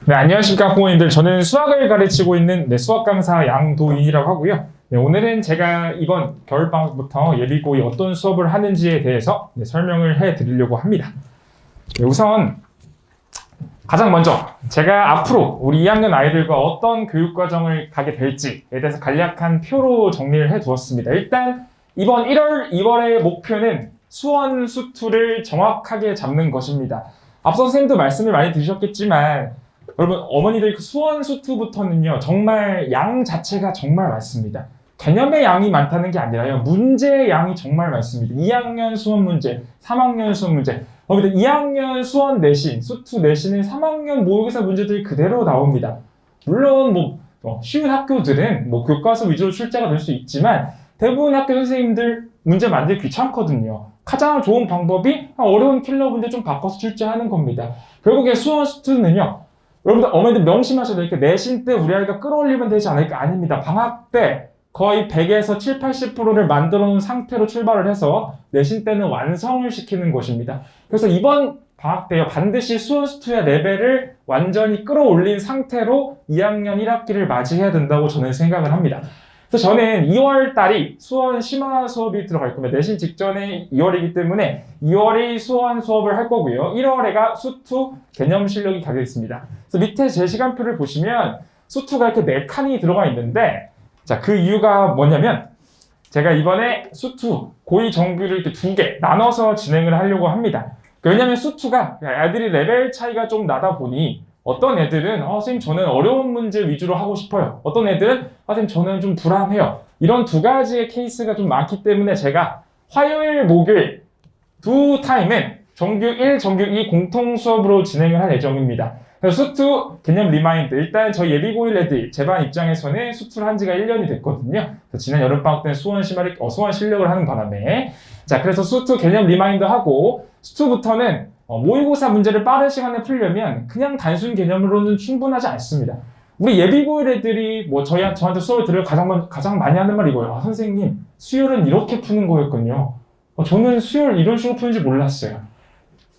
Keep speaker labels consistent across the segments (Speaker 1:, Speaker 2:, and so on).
Speaker 1: 네, 안녕하십니까 부모님들. 저는 수학을 가르치고 있는 수학 강사 양도인이라고 하고요. 오늘은 제가 이번 겨울방학부터 예비고이 어떤 수업을 하는지에 대해서 설명을 해드리려고 합니다. 우선 가장 먼저 제가 앞으로 우리 2학년 아이들과 어떤 교육과정을 가게 될지에 대해서 간략한 표로 정리를 해두었습니다. 일단 이번 1월, 2월의 목표는 수원, 수투를 정확하게 잡는 것입니다. 앞서 선생님도 말씀을 많이 드리셨겠지만 여러분, 어머니들 수원, 수투부터는요 정말 양 자체가 정말 많습니다. 개념의 양이 많다는 게 아니라요, 문제의 양이 정말 많습니다. 2학년 수원 문제, 3학년 수원 문제. 2학년 수원 내신, 수투 내신은 3학년 모의고사 문제들이 그대로 나옵니다. 물론 쉬운 학교들은 교과서 위주로 출제가 될 수 있지만 대부분 학교 선생님들 문제 만들기 귀찮거든요. 가장 좋은 방법이 어려운 킬러 문제 좀 바꿔서 출제하는 겁니다. 결국에 수원, 수투는요, 여러분들 어머니들 명심하셔야 될 게 내신 때 우리 아이가 끌어올리면 되지 않을까? 아닙니다. 방학 때 거의 100에서 7, 80%를 만들어 놓은 상태로 출발을 해서 내신 때는 완성을 시키는 것입니다. 그래서 이번 방학 때요, 반드시 수원, 수투의 레벨을 완전히 끌어올린 상태로 2학년 1학기를 맞이해야 된다고 저는 생각을 합니다. 그래서 저는 2월 달이 수원 심화 수업이 들어갈 겁니다. 내신 직전에 2월이기 때문에 2월이 수원 수업을 할 거고요. 1월에가 수투 개념 실력이 가겠습니다. 그래서 밑에 제 시간표를 보시면 수투가 이렇게 4칸이 들어가 있는데, 자, 그 이유가 뭐냐면 제가 이번에 수투 고의 정규를 이렇게 2개 나눠서 진행을 하려고 합니다. 왜냐면 수투가 애들이 레벨 차이가 좀 나다 보니 어떤 애들은 선생님 저는 어려운 문제 위주로 하고 싶어요. 어떤 애들은 선생님 저는 좀 불안해요. 이런 두 가지의 케이스가 좀 많기 때문에 제가 화요일, 목요일 두 타임은 정규 1, 정규 2 공통 수업으로 진행을 할 예정입니다. 그래서 수투 개념 리마인드, 일단 저희 예비고일 애들 제 반 입장에서는 수투를 한 지가 1년이 됐거든요. 그래서 지난 여름방학 때는 수원 실력을 하는 바람에, 자, 그래서 수투 개념 리마인드 하고, 수투부터는 모의고사 문제를 빠른 시간에 풀려면 그냥 단순 개념으로는 충분하지 않습니다. 우리 예비고일 애들이 저한테 수업을 들을 가장 많이 하는 말이 이거예요. 선생님, 수열은 이렇게 푸는 거였군요. 저는 수열 이런 식으로 푸는지 몰랐어요.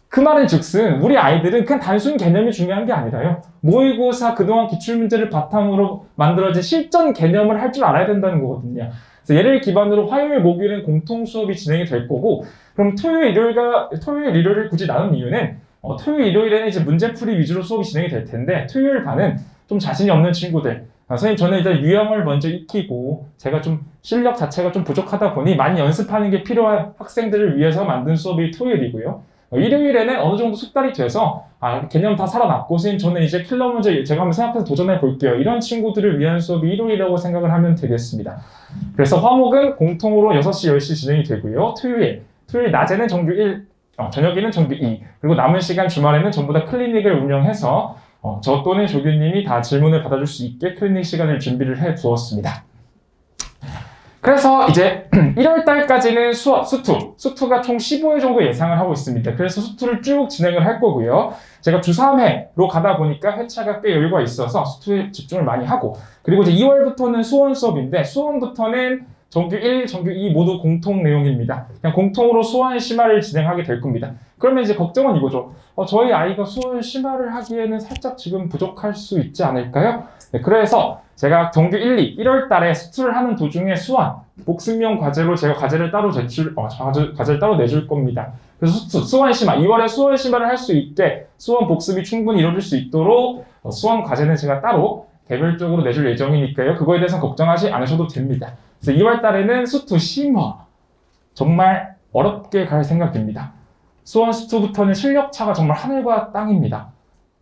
Speaker 1: 그 말은 즉슨 우리 아이들은 그냥 단순 개념이 중요한 게 아니라요, 모의고사 그동안 기출문제를 바탕으로 만들어진 실전 개념을 할 줄 알아야 된다는 거거든요. 그래서 얘를 기반으로 화요일, 목요일은 공통 수업이 진행이 될 거고, 그럼 토요일, 일요일을 굳이 나눈 이유는 토요일, 일요일에는 이제 문제풀이 위주로 수업이 진행이 될 텐데, 토요일 반은 좀 자신이 없는 친구들, 선생님 저는 일단 유형을 먼저 익히고 제가 좀 실력 자체가 좀 부족하다 보니 많이 연습하는 게 필요한 학생들을 위해서 만든 수업이 토요일이고요. 일요일에는 어느 정도 숙달이 돼서 개념 다 살아났고 선생님 저는 이제 킬러 문제 제가 한번 생각해서 도전해 볼게요, 이런 친구들을 위한 수업이 일요일이라고 생각을 하면 되겠습니다. 그래서 화목은 공통으로 6시, 10시 진행이 되고요. 토요일 낮에는 정규 1, 저녁에는 정규 2, 그리고 남은 시간 주말에는 전부 다 클리닉을 운영해서 저 또는 조교님이 다 질문을 받아줄 수 있게 클리닉 시간을 준비를 해 두었습니다. 그래서 이제 1월달까지는 수투가 총 15회 정도 예상을 하고 있습니다. 그래서 수투를 쭉 진행을 할 거고요. 제가 주 3회로 가다 보니까 회차가 꽤 여유가 있어서 수투에 집중을 많이 하고, 그리고 이제 2월부터는 수원 수업인데, 수원부터는 정규 1, 정규 2 모두 공통 내용입니다. 그냥 공통으로 수원 심화를 진행하게 될 겁니다. 그러면 이제 걱정은 이거죠. 저희 아이가 수원 심화를 하기에는 살짝 지금 부족할 수 있지 않을까요? 네, 그래서 제가 정규 1, 2, 1월 달에 수투를 하는 도중에 수원, 복습용 과제로 제가 과제를 따로 내줄 겁니다. 그래서 수원 심화, 2월에 수원 심화를 할 수 있게 수원 복습이 충분히 이루어질 수 있도록 수원 과제는 제가 따로 개별적으로 내줄 예정이니까요. 그거에 대해서는 걱정하지 않으셔도 됩니다. 그래서 2월 달에는 수투 심화 정말 어렵게 갈 생각입니다. 수원 수투부터는 실력 차가 정말 하늘과 땅입니다.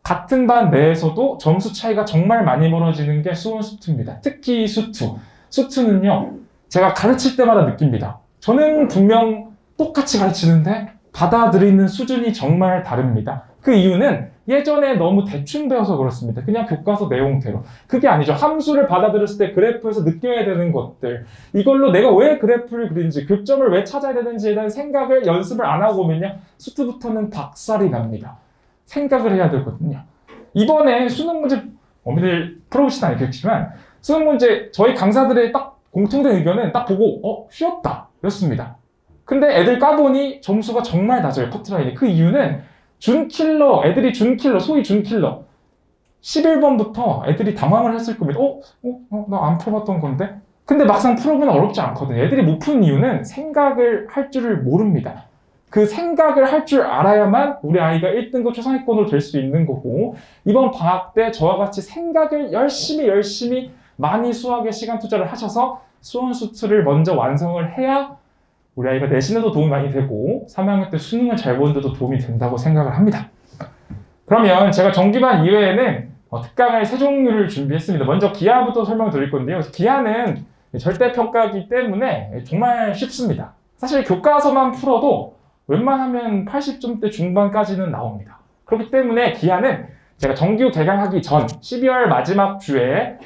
Speaker 1: 같은 반 내에서도 점수 차이가 정말 많이 벌어지는 게 수원 수투입니다. 특히 수투는요, 제가 가르칠 때마다 느낍니다. 저는 분명 똑같이 가르치는데 받아들이는 수준이 정말 다릅니다. 그 이유는 예전에 너무 대충 배워서 그렇습니다. 그냥 교과서 내용대로. 그게 아니죠. 함수를 받아들였을 때 그래프에서 느껴야 되는 것들, 이걸로 내가 왜 그래프를 그리는지, 교점을 왜 찾아야 되는지에 대한 생각을 연습을 안 하고 오면요, 수투부터는 박살이 납니다. 생각을 해야 되거든요. 이번에 수능 문제, 어머니들 풀어보시진 않겠지만 수능 문제 저희 강사들의 딱 공통된 의견은 딱 보고 쉬웠다 였습니다. 근데 애들 까보니 점수가 정말 낮아요, 커트라인이. 그 이유는 준킬러, 애들이 준킬러, 소위 준킬러, 11번부터 애들이 당황을 했을 겁니다. 나 안 풀어봤던 건데? 근데 막상 풀어보면 어렵지 않거든요. 애들이 못 푸는 이유는 생각을 할 줄을 모릅니다. 그 생각을 할 줄 알아야만 우리 아이가 1등급 최상위권으로 될 수 있는 거고, 이번 방학 때 저와 같이 생각을 열심히 많이 수학에 시간 투자를 하셔서 수원수투를 먼저 완성을 해야 우리 아이가 내신에도 도움이 많이 되고 3학년 때 수능을 잘 보는데도 도움이 된다고 생각을 합니다. 그러면 제가 정규반 이외에는 특강을 3종류를 준비했습니다. 먼저 기하부터 설명드릴 건데요. 기하는 절대평가이기 때문에 정말 쉽습니다. 사실 교과서만 풀어도 웬만하면 80점대 중반까지는 나옵니다. 그렇기 때문에 기하는 제가 정규 개강하기 전 12월 마지막 주에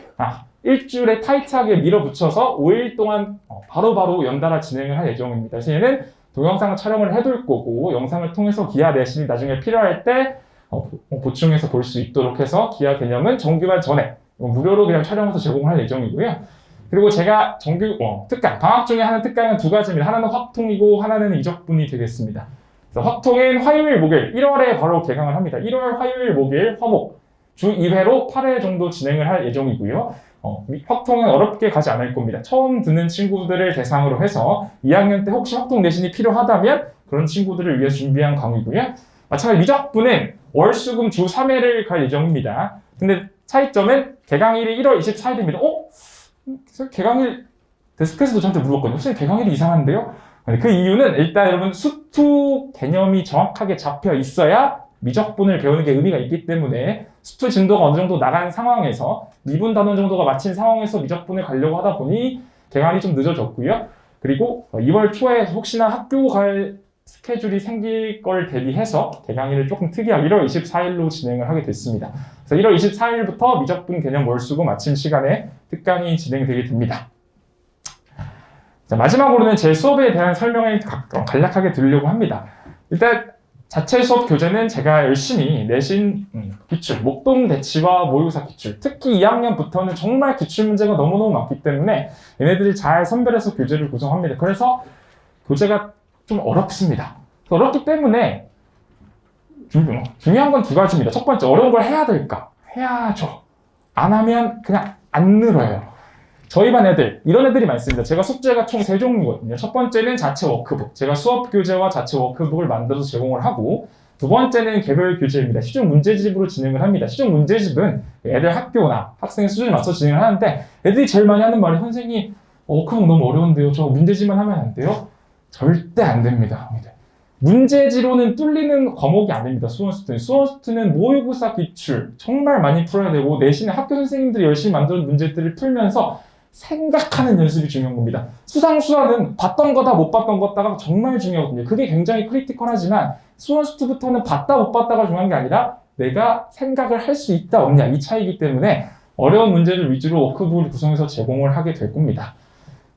Speaker 1: 일주일에 타이트하게 밀어붙여서 5일 동안 바로바로 연달아 진행을 할 예정입니다. 그래서 얘는 동영상 촬영을 해둘 거고, 영상을 통해서 기하 내신이 나중에 필요할 때 보충해서 볼 수 있도록 해서 기하 개념은 정규반 전에 무료로 그냥 촬영해서 제공할 예정이고요. 그리고 제가 정규 특강, 방학 중에 하는 특강은 2가지입니다. 하나는 확통이고 하나는 이적분이 되겠습니다. 그래서 확통은 화요일, 목요일, 1월에 바로 개강을 합니다. 1월 화요일, 목요일, 화목 주 2회로 8회 정도 진행을 할 예정이고요. 확통은 어렵게 가지 않을 겁니다. 처음 듣는 친구들을 대상으로 해서 2학년 때 혹시 확통 내신이 필요하다면 그런 친구들을 위해서 준비한 강의고요. 마찬가지로 미적분은 월, 수, 금 주 3회를 갈 예정입니다. 근데 차이점은 개강일이 1월 24일입니다. 개강일 데스크에서도 저한테 물어봤거든요. 혹시 개강일이 이상한데요? 그 이유는 일단 여러분 수투 개념이 정확하게 잡혀 있어야 미적분을 배우는 게 의미가 있기 때문에 수투 진도가 어느 정도 나간 상황에서 미분 단원 정도가 마친 상황에서 미적분을 가려고 하다 보니 개강이 좀 늦어졌고요. 그리고 2월 초에 혹시나 학교 갈 스케줄이 생길 걸 대비해서 개강일을 조금 특이하게 1월 24일로 진행을 하게 됐습니다. 그래서 1월 24일부터 미적분 개념 월수금 마침 시간에 특강이 진행되게 됩니다. 자, 마지막으로는 제 수업에 대한 설명을 간략하게 드리려고 합니다. 일단 자체 수업 교재는 제가 열심히 내신 기출, 목동 대치와 모의고사 기출, 특히 2학년부터는 정말 기출 문제가 너무너무 많기 때문에 얘네들이 잘 선별해서 교재를 구성합니다. 그래서 교재가 좀 어렵습니다. 어렵기 때문에 중요한 건 2가지입니다. 첫 번째, 어려운 걸 해야 될까? 해야죠. 안 하면 그냥 안 늘어요. 저희 반 애들, 이런 애들이 많습니다. 제가 숙제가 총 3종류거든요. 첫 번째는 자체 워크북. 제가 수업 교재와 자체 워크북을 만들어서 제공을 하고, 2번째는 개별 교재입니다. 시중 문제집으로 진행을 합니다. 시중 문제집은 애들 학교나 학생의 수준에 맞춰 진행을 하는데, 애들이 제일 많이 하는 말이 선생님, 워크북 너무 어려운데요. 저 문제집만 하면 안 돼요? 절대 안 됩니다. 문제지로는 뚫리는 과목이 아닙니다. 수원수투는. 수원수투는 모의고사 기출 정말 많이 풀어야 되고, 내신에 학교 선생님들이 열심히 만든 문제들을 풀면서 생각하는 연습이 중요한 겁니다. 수상수화는 봤던 거다 못 봤던 거다가 정말 중요하거든요. 그게 굉장히 크리티컬하지만 수원수투부터는 봤다 못 봤다가 중요한 게 아니라 내가 생각을 할 수 있다 없냐, 이 차이기 때문에 어려운 문제를 위주로 워크북을 구성해서 제공을 하게 될 겁니다.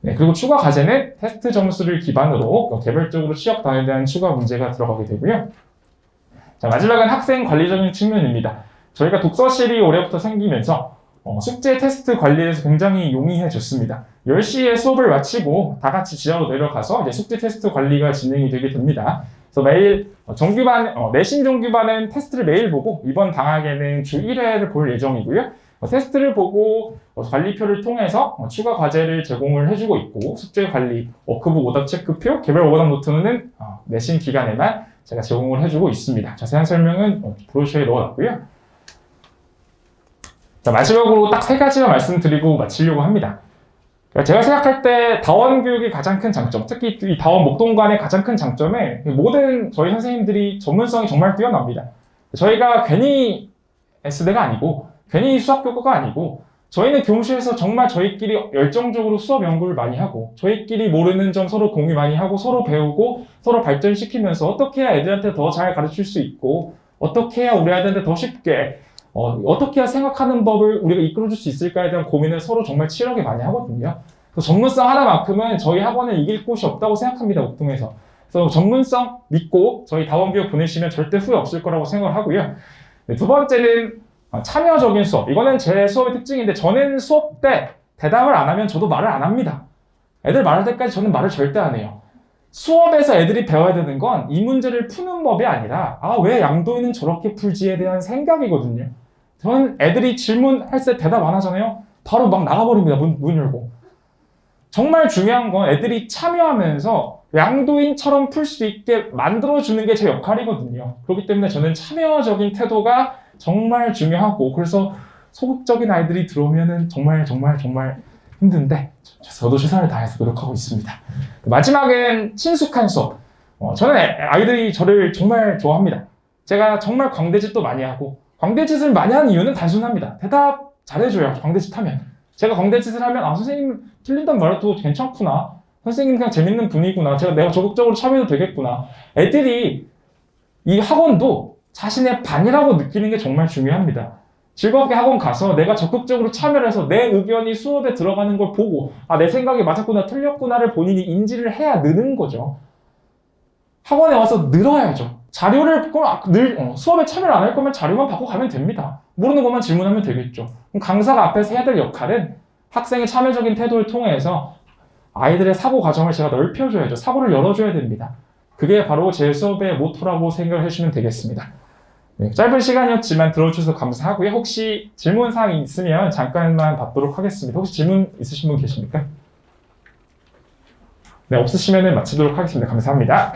Speaker 1: 네, 그리고 추가 과제는 테스트 점수를 기반으로 개별적으로 취업 단위에 대한 추가 문제가 들어가게 되고요. 자, 마지막은 학생 관리적인 측면입니다. 저희가 독서실이 올해부터 생기면서 숙제 테스트 관리에서 굉장히 용이해졌습니다. 10시에 수업을 마치고 다 같이 지하로 내려가서 이제 숙제 테스트 관리가 진행이 되게 됩니다. 그래서 매일 정규반, 내신 정규반은 테스트를 매일 보고 이번 방학에는 주 1회를 볼 예정이고요. 테스트를 보고 관리표를 통해서 추가 과제를 제공을 해주고 있고, 숙제 관리, 워크북 오답 체크표, 개별 오답 노트는 내신 기간에만 제가 제공을 해주고 있습니다. 자세한 설명은 브로셔에 넣어놨고요. 자, 마지막으로 딱 3가지만 말씀드리고 마치려고 합니다. 제가 생각할 때 다원 교육의 가장 큰 장점, 특히 이 다원 목동관의 가장 큰 장점은 모든 저희 선생님들이 전문성이 정말 뛰어납니다. 저희가 괜히 S대가 아니고 괜히 수학 교과가 아니고, 저희는 교무실에서 정말 저희끼리 열정적으로 수업 연구를 많이 하고, 저희끼리 모르는 점 서로 공유 많이 하고, 서로 배우고, 서로 발전시키면서 어떻게 해야 애들한테 더 잘 가르칠 수 있고, 어떻게 해야 우리 아이들한테 더 쉽게, 어떻게 해야 생각하는 법을 우리가 이끌어줄 수 있을까에 대한 고민을 서로 정말 치열하게 많이 하거든요. 그래서 전문성 하나만큼은 저희 학원을 이길 곳이 없다고 생각합니다, 목동에서. 그래서 전문성 믿고 저희 다원교육 보내시면 절대 후회 없을 거라고 생각을 하고요. 네, 2번째는 참여적인 수업. 이거는 제 수업의 특징인데, 저는 수업 때 대답을 안 하면 저도 말을 안 합니다. 애들 말할 때까지 저는 말을 절대 안 해요. 수업에서 애들이 배워야 되는 건 이 문제를 푸는 법이 아니라 왜 양도인은 저렇게 풀지에 대한 생각이거든요. 저는 애들이 질문할 때 대답 안 하잖아요. 바로 막 나가버립니다. 문 열고. 정말 중요한 건 애들이 참여하면서 양도인처럼 풀 수 있게 만들어주는 게 제 역할이거든요. 그렇기 때문에 저는 참여적인 태도가 정말 중요하고, 그래서 소극적인 아이들이 들어오면은 정말 힘든데 저도 최선을 다해서 노력하고 있습니다. 마지막엔 친숙한 수업. 저는 아이들이 저를 정말 좋아합니다. 제가 정말 광대짓도 많이 하고, 광대짓을 많이 하는 이유는 단순합니다. 대답 잘해줘요. 광대짓 하면. 제가 광대짓을 하면 선생님 틀린단 말해도 괜찮구나. 선생님 그냥 재밌는 분이구나. 내가 적극적으로 참여해도 되겠구나. 애들이 이 학원도 자신의 반이라고 느끼는 게 정말 중요합니다. 즐겁게 학원 가서 내가 적극적으로 참여를 해서 내 의견이 수업에 들어가는 걸 보고 내 생각이 맞았구나 틀렸구나를 본인이 인지를 해야 느는 거죠. 학원에 와서 늘어야죠. 자료를 수업에 참여를 안 할 거면 자료만 받고 가면 됩니다. 모르는 것만 질문하면 되겠죠. 그럼 강사가 앞에서 해야 될 역할은 학생의 참여적인 태도를 통해서 아이들의 사고 과정을 제가 넓혀줘야죠. 사고를 열어줘야 됩니다. 그게 바로 제 수업의 모토라고 생각을 해주시면 되겠습니다. 네, 짧은 시간이었지만 들어주셔서 감사하고요. 혹시 질문사항이 있으면 잠깐만 받도록 하겠습니다. 혹시 질문 있으신 분 계십니까? 네, 없으시면 마치도록 하겠습니다. 감사합니다.